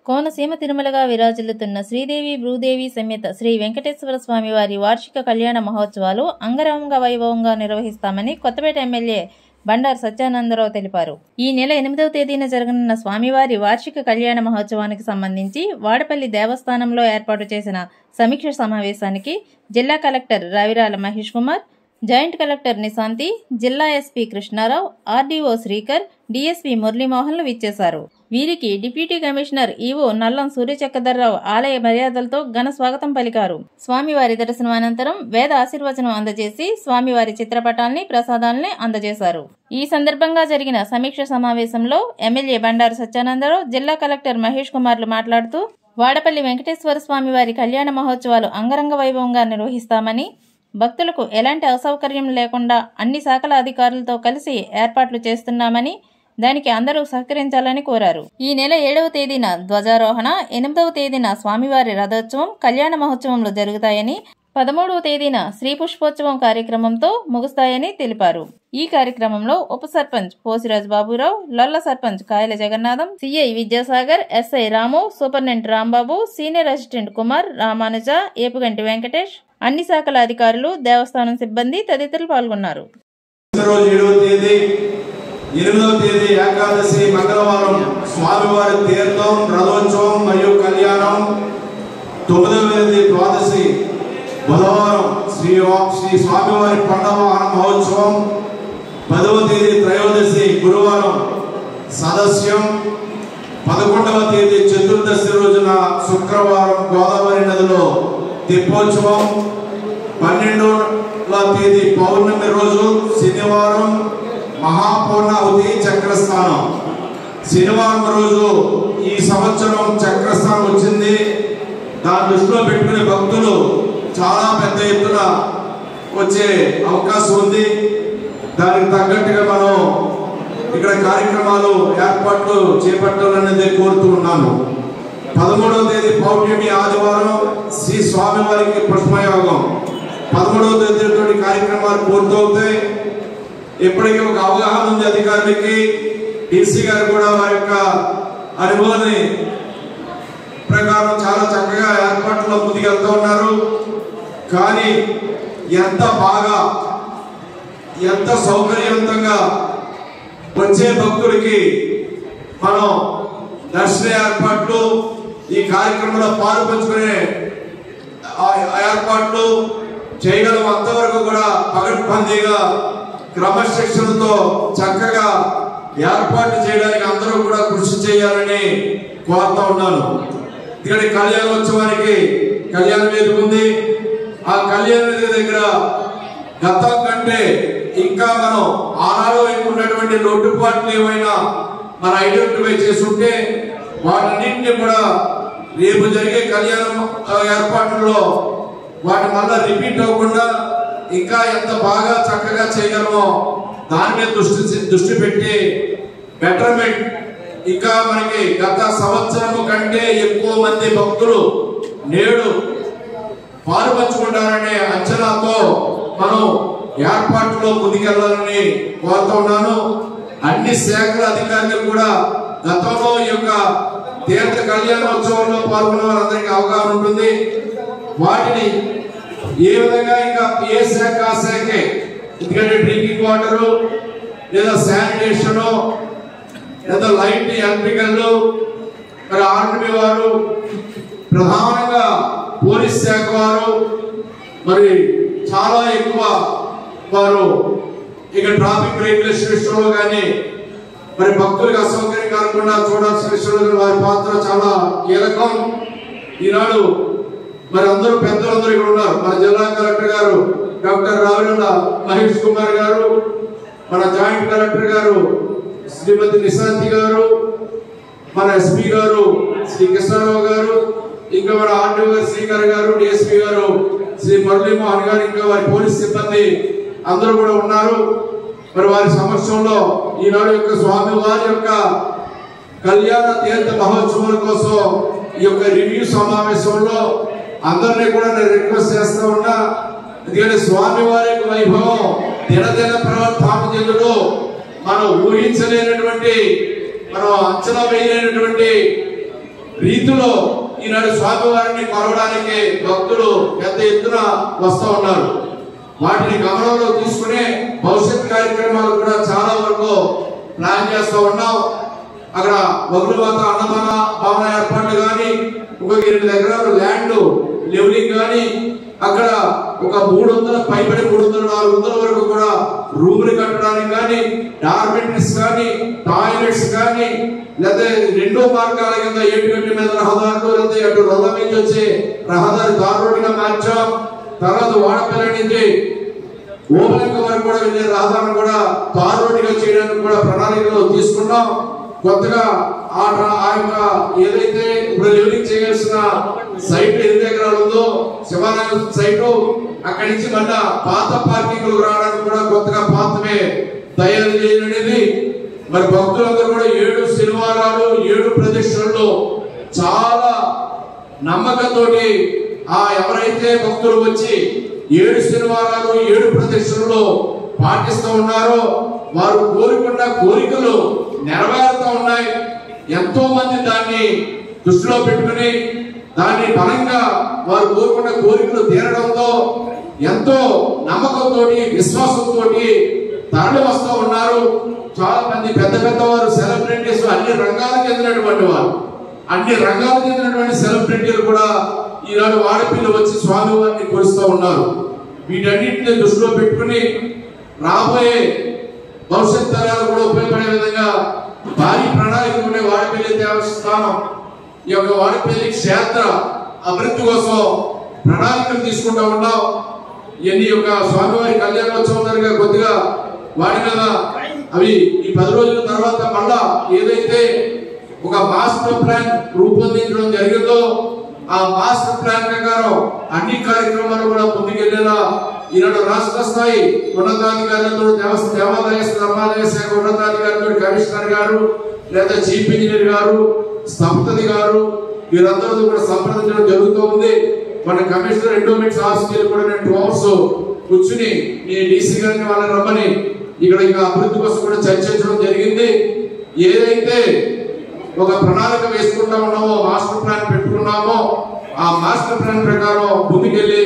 కోనసీమ తిరుమలగా విరాజిల్లుతున్న శ్రీదేవి భూదేవి సమేత శ్రీ వెంకటేశ్వర స్వామి వారి వార్షిక కళ్యాణ మహోత్సవాలు అంగరంగ వైభవంగా నిర్వహిస్తామని కొత్తపేట ఎమ్మెల్యే బండారు సత్యానందరావు తెలిపారు. ఈ నెల 8వ తేదీన జరగనున్న స్వామివారి వార్షిక కళ్యాణ మహోత్సవానికి సంబంధించి వాడపల్లి దేవస్థానంలో ఏర్పాటు చేసిన సమీక్ష సమావేశానికి జిల్లా collector Ravirala Mahesh Kumar, joint collector Nishanthi, జిల్లా SP Krishnarao, RDO Srikar, DSP మురళీమోహన్లు విచ్చేశారు. వీరికి deputy commissioner EO Nallam Suryachakradharrao ఆలయ మర్యాదలతో ఘన స్వాగతం పలికారు. స్వామివారి దర్శనం అనంతరం వేద ఆశీర్వచనం అందజేసి స్వామివారి చిత్రపటాల్ని, ప్రసాదాల్ని అందజేశారు. ఈ సందర్భంగా జరిగిన సమీక్ష సమావేశంలో ఎమ్మెల్యే బండారు సత్యానందరావు, జిల్లా కలెక్టర్ మహేష్ కుమార్లు మాట్లాడుతూ వాడపల్లి వెంకటేశ్వర స్వామివారి కళ్యాణ మహోత్సవాలు అంగరంగ వైభవంగా నిర్వహిస్తామని, భక్తులకు ఎలాంటి అసౌకర్యం లేకుండా అన్ని శాఖల అధికారులతో కలిసి ఏర్పాట్లు చేస్తున్నామని, దానికి అందరూ సహకరించాలని కోరారు. ఈ నెల 7వ తేదీన ధ్వజారోహణ, 8వ తేదీన స్వామివారి రథోత్సవం, కళ్యాణ మహోత్సవంలో జరుగుతాయని, 13వ తేదీన శ్రీ పుష్పోత్సవం కార్యక్రమంతో ముగుస్తాయని తెలిపారు. ఈ కార్యక్రమంలో ఉప sarpanch పోసిరాజు Baburao, Lolla sarpanch Kayala Jagannatham, CI Vidyasagar, SI Ramu, superintendent Rambabu, senior assistant Kumar, Ramanuja, Epuganti Venkatesh, అన్ని శాఖల అధికారులు, దేవస్థానం సిబ్బంది తదితరులు పాల్గొన్నారు. 8వ తేదీ ఏకాదశి మంగళవారం స్వామివారి తీర్థం, రథోత్సవం మరియు కళ్యాణం. 9వ తేదీ ద్వాదశి బుధవారం శ్రీ స్వామివారి పండవాహన మహోత్సవం. 10వ తేదీ త్రయోదశి గురువారం సదస్యం. 11వ తేదీ చతుర్దశి రోజున శుక్రవారం గోదావరి నదిలో తెప్పోత్సవం. 12వ తేదీ పౌర్ణమి రోజు శనివారం మహాపూర్ణావతి చక్రస్థానం. శనివారం రోజు ఈ సంవత్సరం చక్రస్థానం వచ్చింది. దాని దృష్టిలో పెట్టుకునే భక్తులు చాలా పెద్ద ఎత్తున వచ్చే అవకాశం ఉంది. దానికి తగ్గట్టుగా మనం ఇక్కడ కార్యక్రమాలు ఏర్పాట్లు చేపట్టాలనేది కోరుతూ ఉన్నాను. 13వ తేదీ పౌర్ణమి ఆదివారం శ్రీ స్వామివారికి పుష్పయోగం. 13వ తేదీ కార్యక్రమాలు పూర్తవుతాయి. ఇప్పటికీ ఒక అవగాహన ఉంది అధికారులకి. డీసీ గారు కూడా వారి యొక్క అనుభవాన్ని ప్రకారం చాలా చక్కగా ఏర్పాట్లో ముందుకెళ్తూ ఉన్నారు. కానీ ఎంత బాగా, ఎంత సౌకర్యవంతంగా వచ్చే భక్తులకి మనం దర్శన ఏర్పాట్లు, ఈ కార్యక్రమంలో పాలు పంచుకునే ఏర్పాట్లు చేయగలం. అంతవరకు కూడా పగడ్బందీగా క్రమశిక్షణతో చక్కగా ఏర్పాటు చేయడానికి అందరూ కూడా కృషి చేయాలని కోరుతా ఉన్నాను. ఇక్కడ కళ్యాణోత్సవానికి కళ్యాణ వేదిక ఉంది. ఆ కళ్యాణ వేదిక దగ్గర గతం కంటే ఇంకా మనం ఆనాడు ఉన్నటువంటి లోటుపాట్లు ఏమైనా మనం ఐడెంటిఫై చేసుంటే వాటన్నింటినీ కూడా రేపు జరిగే కళ్యాణం ఏర్పాట్లలో వాటి మళ్ళా రిపీట్ అవ్వకుండా ఇంకా ఎంత బాగా చక్కగా చేయగలమో దాని మీద దృష్టి పెట్టి బెటర్మెంట్ ఇంకా మనకి గత సంవత్సరం కంటే ఎక్కువ మంది భక్తులు నేడు పాల్పంచుకుంటారనే అంచనాతో మనం ఏర్పాటులో ముందుకెళ్లాలని కోరుతా ఉన్నాను. అన్ని శాఖల అధికారులు కూడా గతంలో ఈ యొక్క తీర్థ కళ్యాణోత్సవంలో పాల్గొన్న వారందరికీ అవగాహన ఉంటుంది. వాటిని ఏ విధంగా ఇంకా ఏ శాఖ ఆ శాఖే, ఎందుకంటే డ్రింకింగ్ వాటరు లేదా శానిటేషన్ లేదా లైట్ ఎలక్ట్రికల్, మరి ఆర్మీ వారు, ప్రధానంగా పోలీస్ శాఖ వారు, మరి చాలా ఎక్కువ వారు ఇక ట్రాఫిక్ రెగ్యులేషన్ విషయంలో కానీ మరి భక్తులకు అసౌకర్యం కాకుండా చూడాల్సిన విషయంలో వారి పాత్ర చాలా కీలకం. ఈనాడు మరి అందరూ పెద్దలందరూ ఇక్కడ ఉన్నారు. మన జిల్లా కలెక్టర్ గారు డాక్టర్ రావిరాల మహేష్ కుమార్ గారు, మన జాయింట్ కలెక్టర్ గారు శ్రీమతి నిశాంతి గారు, మన ఎస్పీ గారు శ్రీ కృష్ణారావు గారు, ఇంకా మన ఆర్డీఓ గారు శ్రీకర్ గారు, డిఎస్పీ గారు శ్రీ మురళీమోహన్ గారు, ఇంకా వారి పోలీస్ సిబ్బంది అందరూ కూడా ఉన్నారు. మరి వారి సమక్షంలో ఈనాడు యొక్క స్వామి వారి యొక్క కళ్యాణ తీర్థ మహోత్సవాల కోసం ఈ యొక్క రివ్యూ సమావేశంలో అందరినీ కూడా నేను రిక్వెస్ట్ చేస్తూ ఉన్నా. ఎందుకంటే స్వామి వారి యొక్క వైభవం దినదిన ప్రవర్తన చెందుతూ మనం ఊహించలేనటువంటి, మనం అంచనా వేయలేనటువంటి రీతిలో ఈనాడు స్వామివారిని కొలవడానికి భక్తులు పెద్ద ఎత్తున వస్తూ ఉన్నారు. వాటిని గమనంలో తీసుకునే భవిష్యత్ కార్యక్రమాలు కూడా చాలా వరకు ప్లాన్ చేస్తూ ఉన్నాం. అక్కడ వగులుమాత అన్నదాన భవన ఏర్పాట్లు కానీ, ఒక 2 ఎకరాలు ల్యాండ్ లెవెలింగ్ కానీ, అక్కడ ఒక 300 పైబడి 300-400 వరకు కూడా రూములు కట్టడానికి కానీ, డార్మెంటరీస్ కానీ, టాయిలెట్స్ కానీ, లేదా 2 మార్గాల కింద ఏటుగట్టి మీద రహదారులు, లేదా అటు రొల్ల నుంచి వచ్చే రహదారి దారుడిగా మార్చాం. తర్వాత వాడపల్లి నుంచి ఓమలింగ వరకు కూడా వెళ్ళే రహదారిని కూడా తారోడిగా చేయడానికి కూడా ప్రణాళికలో తీసుకున్నాం. కొత్తగా ఆ యొక్క ఏదైతే ఇప్పుడు లెవెలింగ్ చేయాల్సిన సైట్ 8 ఎకరాలు ఉందో శివాలయం సైటు, అక్కడి నుంచి మళ్ళా పాత పార్కింగ్ రావడానికి కూడా కొత్తగా పాతమే తయారు చేయడం. మరి భక్తులందరూ కూడా 7 శనివారాలు 7 ప్రదక్షిణల్లో చాలా నమ్మకంతోటి ఎవరైతే భక్తులు వచ్చి 7 శనివారాలు 7 ప్రదక్షిణలు పాటిస్తూ ఉన్నారో వారు కోరుకున్న కోరికలు నెరవేరుతూ ఉన్నాయి. ఎంతో మంది దాన్ని దృష్టిలో పెట్టుకుని దాన్ని బలంగా వారు కోరుకున్న కోరికలు తీరడంతో ఎంతో నమ్మకంతో విశ్వాసంతో తరలి వస్తూ ఉన్నారు. చాలా మంది పెద్ద పెద్దవారు సెలబ్రిటీస్, అన్ని రంగాలకు చెందినటువంటి వారు, అన్ని రంగాలకు చెందినటువంటి సెలబ్రిటీలు కూడా ఈనాడు వాడపిల్లి వచ్చి స్వామివారిని కొలుస్తూ ఉన్నారు. వీటన్నింటినీ దృష్టిలో పెట్టుకుని రాబోయే భవిష్యత్ తరాలు కూడా ఉపయోగపడే విధంగా భారీ ప్రణాళిక ఉండే వాడపల్లి దేవస్థానం ఈ యొక్క వాడపల్లి క్షేత్ర అభివృద్ధి కోసం ప్రణాళికలు తీసుకుంటూ ఉన్నాం. ఇవన్నీ యొక్క స్వామివారి కళ్యాణోత్సవం జరిగే కొద్దిగా వాటి మీద అవి ఈ 10 రోజుల తర్వాత మళ్ళా ఏదైతే ఒక మాస్టర్ ప్లాన్ రూపొందించడం జరిగిందో ఆ మాస్టర్ ప్లాన్ ప్రకారం అన్ని కార్యక్రమాలు కూడా ముందుకెళ్లేలా ఈనాడు రాష్ట్ర స్థాయి ఉన్నతాధికారులతో, దేవాదాయ ధర్మాదాయ శాఖ ఉన్నతాధికారులతో, కమిషనర్ గారు లేదా చీఫ్ ఇంజనీర్ గారు, స్థపతి గారు వీరందరూ కూడా సంప్రదించడం జరుగుతూ ఉంది. మన కమిషనర్ ఎండోమెంట్స్ ఆఫీస్కి కూడా నేను 2 అవర్స్ కూర్చుని మీ డీసీ గారిని వాళ్ళని రమ్మని ఇక్కడ అభివృద్ధి కోసం కూడా చర్చించడం జరిగింది. ఏదైతే ఒక ప్రణాళిక వేసుకుంటా ఉన్నామో, మాస్టర్ ప్లాన్ పెట్టుకున్నామో, ఆ మాస్టర్ ప్లాన్ ప్రకారం ముందుకెళ్లి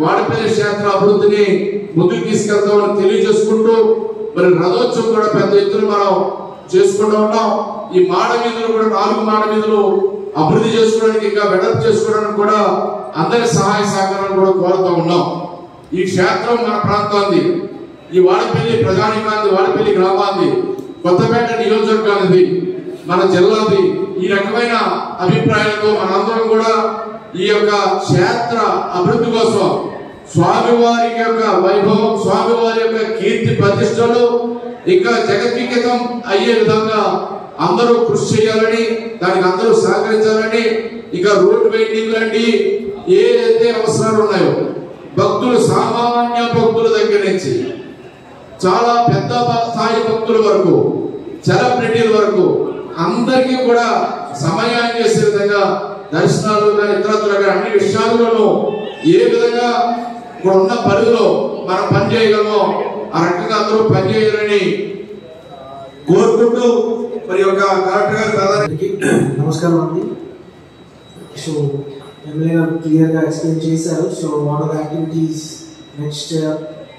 వాడపల్లి క్షేత్ర అభివృద్ధిని ముందుకు తీసుకెళ్తామని తెలియజేసుకుంటూ, మరి రథోత్సవం కూడా పెద్ద ఎత్తున మనం చేసుకుంటూ ఉన్నాం. ఈ మాడ వీధులు కూడా 4 మాడ వీధులు అభివృద్ధి చేసుకోవడానికి, ఇంకా వెడల్పు చేసుకోవడానికి కూడా అందరి సహాయ సహకారాలు కూడా కోరుతూ ఉన్నాం. ఈ క్షేత్రం మన ప్రాంతాన్ని, ఈ వాడపల్లి ప్రజానికాన్ని, వాడపల్లి గ్రామాన్ని, కొత్తపేట నియోజకవర్గానికి, మన జిల్లాది ఈ రకమైన అభిప్రాయాలతో మనందరం కూడా ఈ యొక్క క్షేత్ర అభివృద్ధి కోసం స్వామివారి యొక్క వైభవం, స్వామివారి యొక్క కీర్తి ప్రతిష్టలు ఇంకా జగద్విఖ్యాతం అయ్యే విధంగా అందరూ కృషి చేయాలని, దానికి అందరూ సహకరించాలని, ఇక రోడ్ వెయిటింగ్ లాంటి ఏదైతే అవసరాలు ఉన్నాయో భక్తులు, సామాన్య భక్తుల దగ్గర నుంచి చాలా పెద్ద స్థాయి భక్తుల వరకు, సెలబ్రిటీల వరకు అందరికీ కూడా సమయాన్ని చేసే విధంగా దర్శనాలు కానీ ఇతరత్ర అన్ని విషయాల్లోనూ ఏ విధంగా ఇక్కడ ఉన్న పరిధిలో మనం పనిచేయగలమో ఆ రకంగా అందరూ పనిచేయాలని కోరుకుంటూ మరి ఒక కలెక్టర్ గారికి నమస్కారం అండి. సో ఎమ్మెల్యే గారు క్లియర్గా ఎక్స్ప్లెయిన్ చేశారు. So what are activities next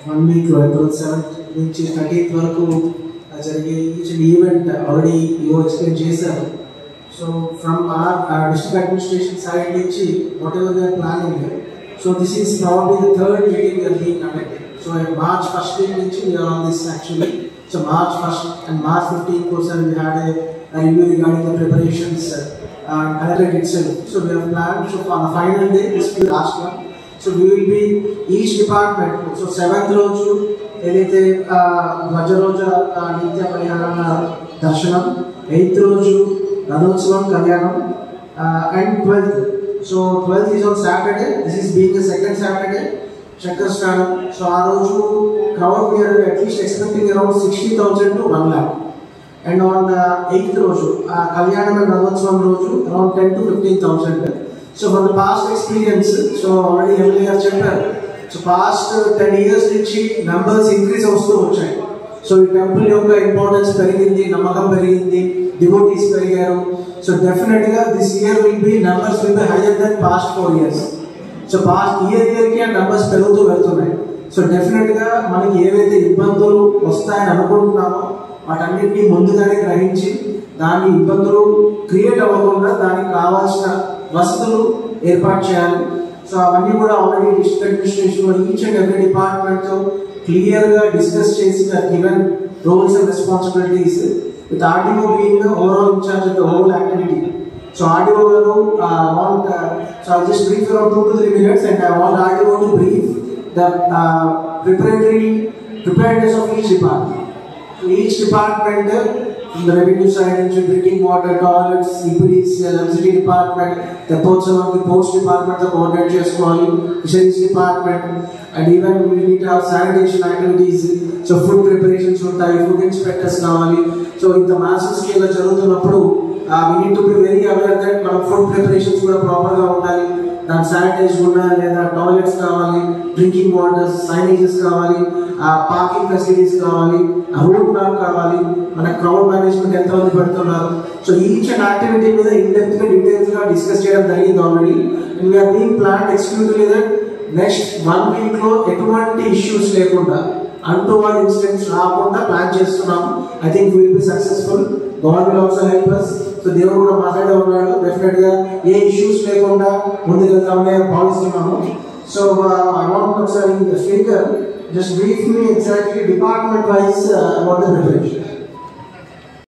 1 week April 7th నుంచి 30th వరకు జరిగే ఈచ్ ఈవెంట్ ఆల్రెడీ ఎక్స్ప్లెయిన్ చేశారు. So from our district administration side నుంచి whatever they are planning, so this is probably the 3rd meeting we are being conducted. So March 1st week నుంచి we are on this actually. So March 1st and March 15th also we had a review regarding the preparations collected itself. So we have planned, so on the final day this will be the last one. So we will be each department. So 7th రోజు ఏదైతే ధ్వజ రోజు నిత్య కళ్యాణ దర్శనం, 8th రోజు రథోత్సవం కళ్యాణం, and 12th. So 12th is on Saturday. This is being the second Saturday. Chakra. So ఆ రోజు crowd we are at least expecting around 60,000 to 1 lakh. And on 8th రోజు కళ్యాణం and రథోత్సవం రోజు around 10 to 15,000. So from the past experience, so already earlier చెప్పారు, so past 10 years నుంచి numbers increase అవుతూ వచ్చాయి. సో ఈ టెంపుల్ యొక్క ఇంపార్టెన్స్ పెరిగింది, నమ్మకం పెరిగింది, డివోటీస్ పెరిగారు. సో డెఫినెట్గా this year numbers will be higher than past 4 years. So past ఇయర్కి ఆ నెంబర్స్ పెరుగుతూ వెళ్తున్నాయి. సో డెఫినెట్గా మనకి ఏవైతే ఇబ్బందులు వస్తాయని అనుకుంటున్నామో వాటన్నిటినీ ముందుగానే గ్రహించి దాని ఇబ్బందులు క్రియేట్ అవ్వకుండా దానికి కావాల్సిన వసతులు ఏర్పాటు చేయాలి. సో అవన్నీ కూడా already district administration each and every డిపార్ట్మెంట్తో క్లియర్గా డిస్కస్ చేసిన given roles and responsibilities with RDO being the overall incharge of the whole activity. So RDO garu want so I'll just brief around 2 to 3 minutes and I want RDO to brief the preparedness of each department. So each department, from the revenue side, drinking water, toilets, CPDs, electricity department, the ports of the ports department, the coordinate చేసుకోవాలి, fisheries department, and even we need to have sanitation activities. So food preparations ఉంటాయి, food inspectors కావాలి. So ఇంత massive scale జరుగుతున్నప్పుడు we need to be very aware that మన food preparations కూడా ప్రాపర్గా ఉండాలి. దాని శానిటైజ్ ఉండాలి, లేదా టాయిలెట్స్ కావాలి, డ్రింకింగ్ వాటర్స్, సైనేజెస్ కావాలి, పార్కింగ్ ఫెసిలిటీస్ కావాలి, రూట్ మ్యాప్ కావాలి, మన క్రౌడ్ మేనేజ్మెంట్ ఎంతమంది పెడుతున్నారు. సో ఈచ్ అండ్ యాక్టివిటీ మీద ఇన్డెప్త్గా డీటెయిల్స్గా డిస్కస్ చేయడం జరిగింది already. And we're being plan executively that next 1 వీక్లో ఎటువంటి ఇష్యూస్ లేకుండా అన్‌టువర్డ్ ఇన్సిడెంట్స్ రాకుండా ప్లాన్ చేస్తున్నాము. I think will be successful. God will also help us. So దేవుడు కూడా మాట్లాడే ఉన్నాడు, డెఫినెట్గా ఏ ఇష్యూస్ లేకుండా ముందుకెళ్తామని భావిస్తున్నాము. సో ఐ వాంట్ ఒకసారి speaker just brief me exactly department wise about the preparation.